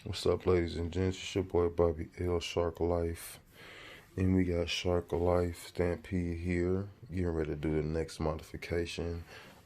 What's up, ladies and gents? It's your boy Bobby L. SharkLife, and we got SharkLife Stampede here, getting ready to do the next modification.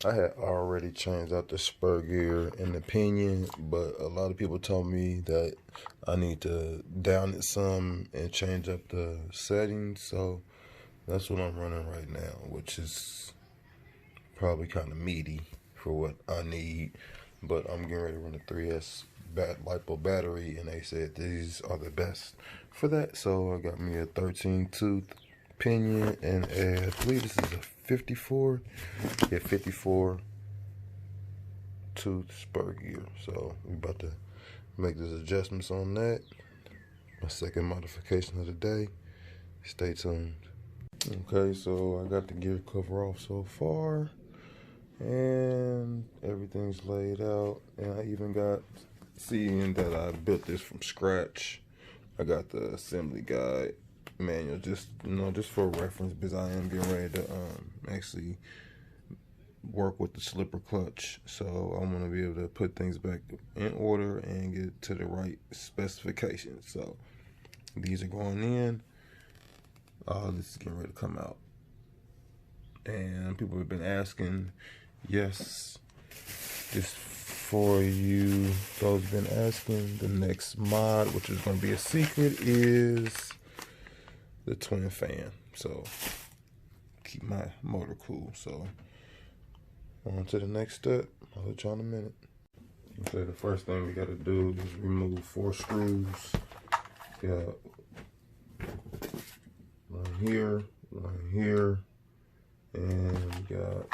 I had already changed out the spur gear and the pinion, but a lot of people told me that I need to down it some and change up the settings, so that's what I'm running right now, which is probably kind of meaty for what I need, but I'm getting ready to run a 3S LiPo battery, and they said these are the best for that. So I got me a 13 tooth pinion and I believe this is a 54, yeah, 54 tooth spur gear. So we about to make these adjustments on that. My second modification of the day. Stay tuned. Okay, so I got the gear cover off so far, and everything's laid out, and I even got, seeing that I built this from scratch, I got the assembly guide manual, just just for reference, because I am getting ready to actually work with the slipper clutch, so I'm going to be able to put things back in order and get to the right specifications. So these are going in, all this is getting ready to come out, and people have been asking, yes, this for you, those have been asking, the next mod, which is going to be a secret, is the twin fan. So keep my motor cool. So on to the next step. I'll let y'all in a minute. Okay, the first thing we got to do is remove 4 screws. Got one here, and we got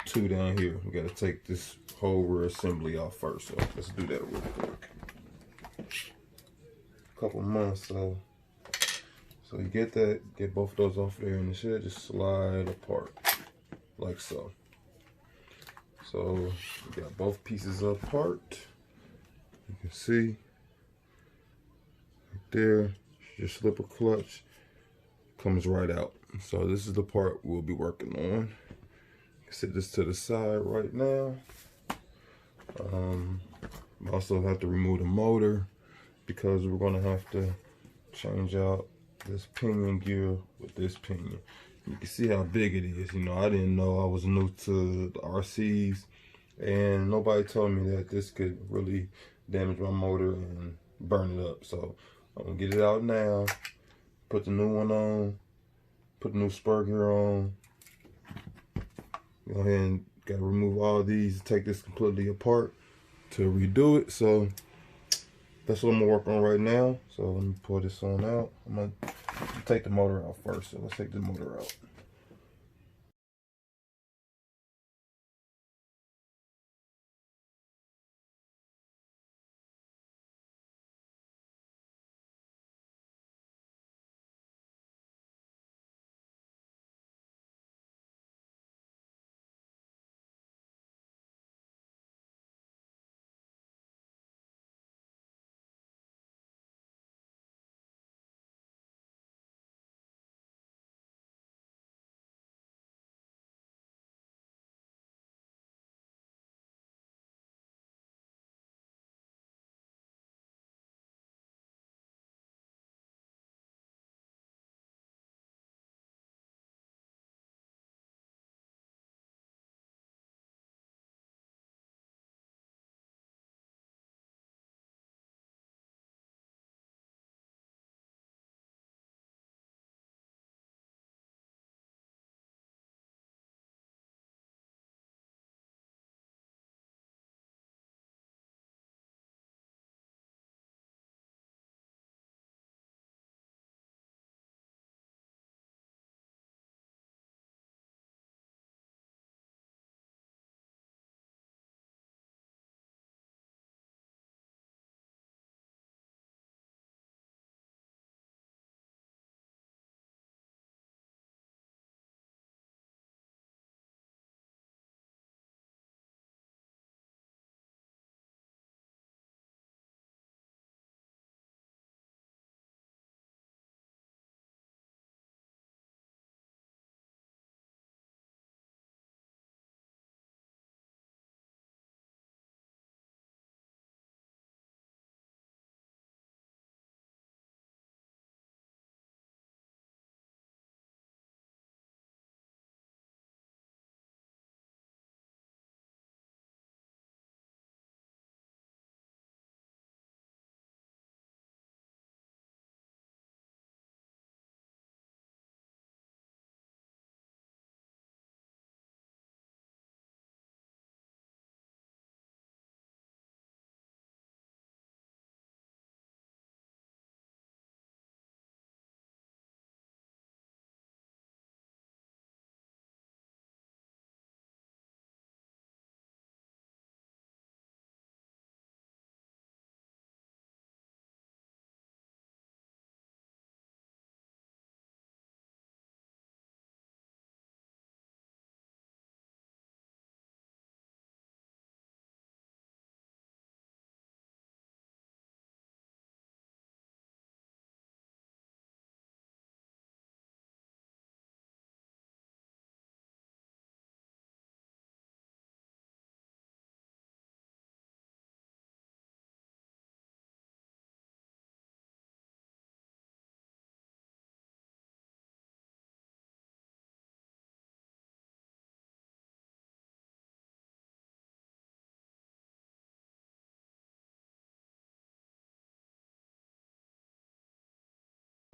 2 down here. We got to take this whole rear assembly off first, so let's do that real quick. Couple months, so you get that, get both of those off there, and it should just slide apart like so. So we got both pieces apart. You can see right there, your slipper clutch comes right out. So this is the part we'll be working on. Set this to the side right now. Also have to remove the motor, because we're going to have to change out this pinion gear with this pinion. You can see how big it is. I didn't know, I was new to the RCs, and nobody told me that this could really damage my motor and burn it up. So I'm going to get it out now, put the new one on, put the new spur gear on. Go ahead and got to remove all these, take this completely apart to redo it. So that's what I'm gonna work on right now. So let me pull this on out. I'm gonna take the motor out first. So let's take the motor out.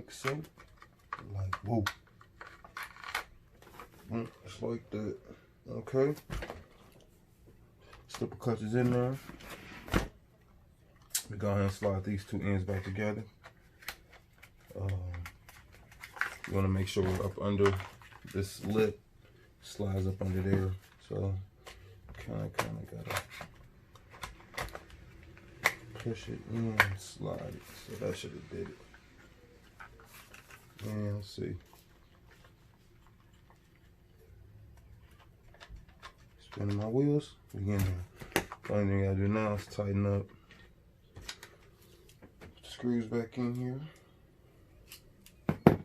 like so. Like, whoa. Just like that. Okay. Slipper clutch is in there. We go ahead and slide these two ends back together. You want to make sure we're up under this lip. Slides up under there. So kind of gotta push it in and slide it. So that should have did it. And let's see. Spinning my wheels. We get in there. The only thing I gotta do now is tighten up. Put the screws back in here. Some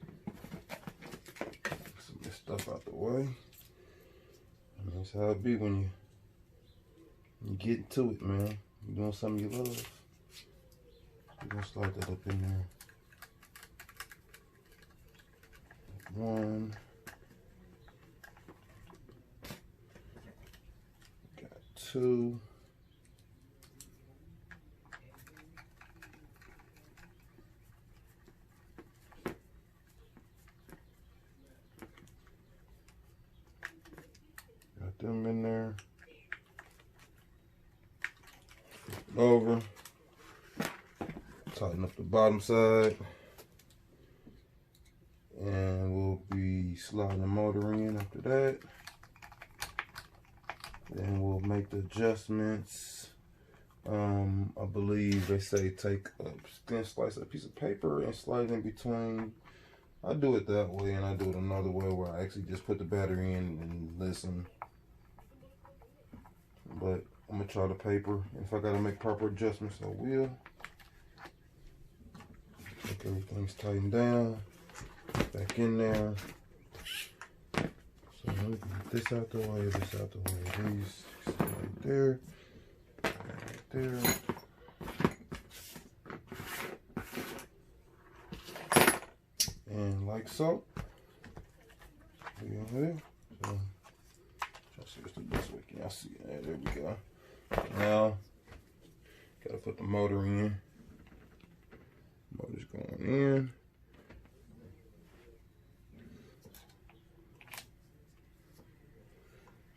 of this stuff out the way. And that's how it be when you get into it, man. You're doing something you love. You're gonna slide that up in there. One. Got two. Got them in there. Over. Tighten up the bottom side. And we'll be sliding the motor in after that. Then we'll make the adjustments. I believe they say take a thin slice of a piece of paper and slide it in between. I do it that way, and I do it another way where I actually just put the battery in and listen. But I'm gonna try the paper. If I gotta make proper adjustments, I will. Make everything's tightened down. Back in there. So let me get this out the way, this out the way. These right there. Right there. And like so. We over there. So try to see what's the best way. Can y'all see that? There we go. Now gotta put the motor in. Motor's going in.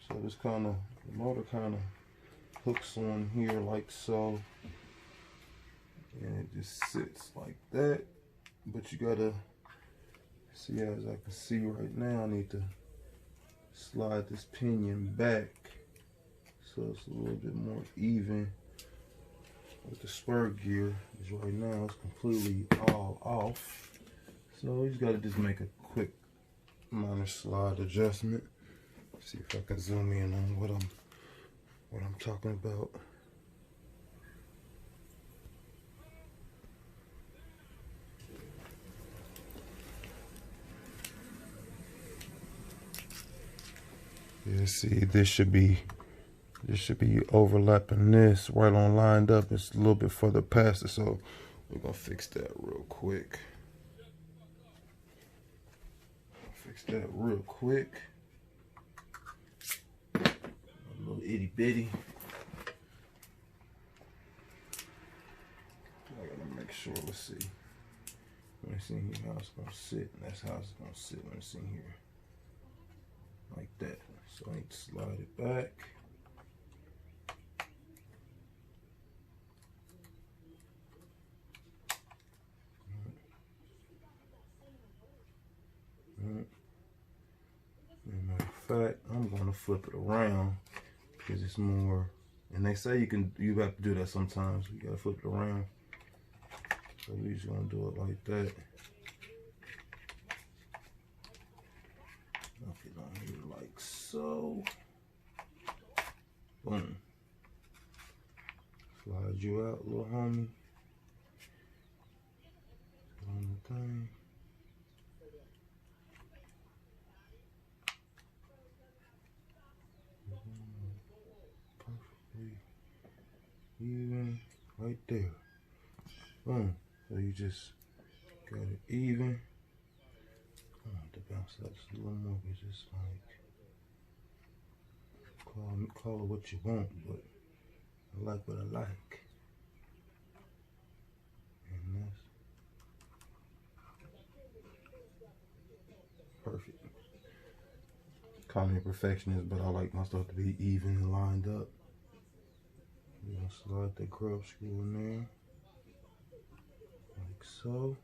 So this the motor kind of hooks on here like so, and it just sits like that. But you gotta see, as I can see right now, I need to slide this pinion back so it's a little bit more even with the spur gear. Because right now it's completely all off. So you just gotta just make a quick minor slide adjustment. See if I can zoom in on what I'm talking about. Yeah, see, this should be overlapping this right on lined up. It's a little bit further past it, so we're gonna fix that real quick. A little itty bitty. I gotta make sure. Let's see. When it's in here, how it's gonna sit, and that's how it's gonna sit when it's in here, like that. So I need to slide it back. Matter of fact, I'm gonna flip it around because it's more. And they say you have to do that sometimes. You gotta flip it around. So we're just gonna do it like that. Knock it on here like so. Boom. Slide you out, little homie. On the thing. Perfectly even right there. Boom. So you just got it even. I want to bounce that just a little more, because it's like, call it what you want, but I like what I like. And call me a perfectionist, but I like my stuff to be even and lined up. We're gonna slide the grub screw in there, like so.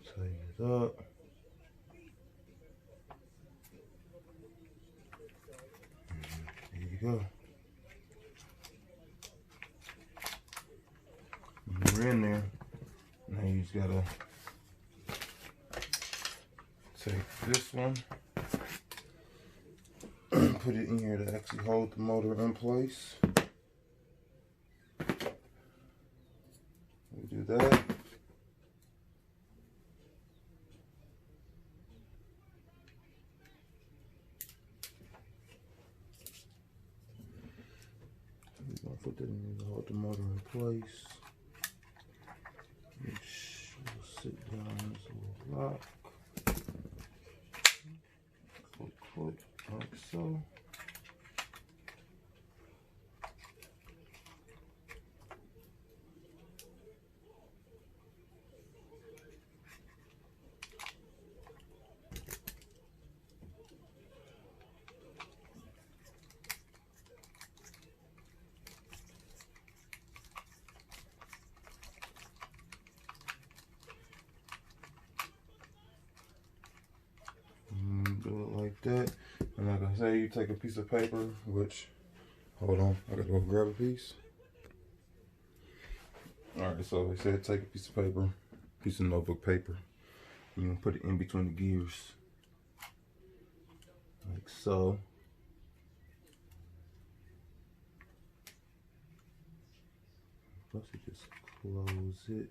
Tighten it up. There you go. When you're in there, now you just gotta take this one, put it in here to actually hold the motor in place. We do that. We're gonna put that in here to hold the motor in place. Which will sit down in this little lock. Click, like so. Do it like that. And like I say, you take a piece of paper, which, hold on, I gotta go grab a piece. Alright, so they said take a piece of paper, piece of notebook paper, and you can put it in between the gears. Like so. Plus you just close it.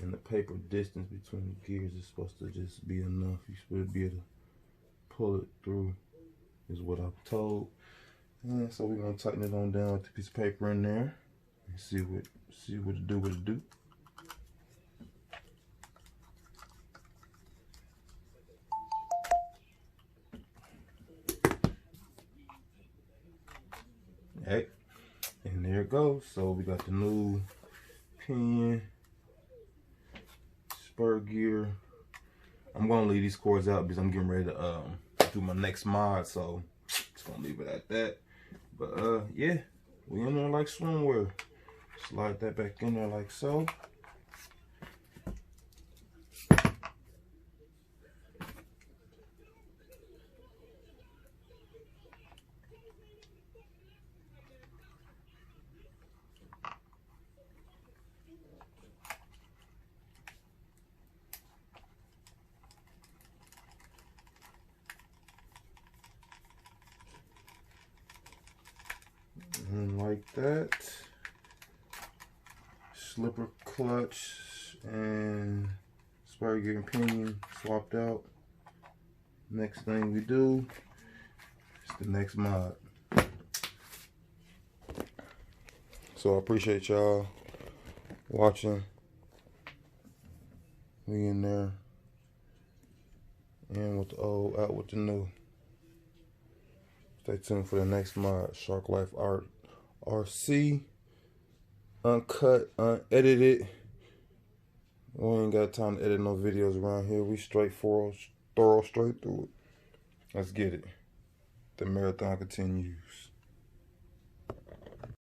And the paper distance between the gears is supposed to just be enough. You're supposed to be able to pull it through, is what I'm told. And so we're gonna tighten it on down with the piece of paper in there and see what it do. Hey, and there it goes. So we got the new Pinion Spur Gear. I'm gonna leave these cords out because I'm getting ready to do my next mod, so just gonna leave it at that. But yeah, we in there like swimwear. Slide that back in there like so. And like that. Slipper clutch and spur gear and pinion swapped out. Next thing we do is the next mod. So I appreciate y'all watching. We in there. In with the old, out with the new. Stay tuned for the next mod, SharkLife RC. Uncut, unedited. We ain't got time to edit no videos around here. We straightforward, thorough, straight through it. Let's get it. The marathon continues.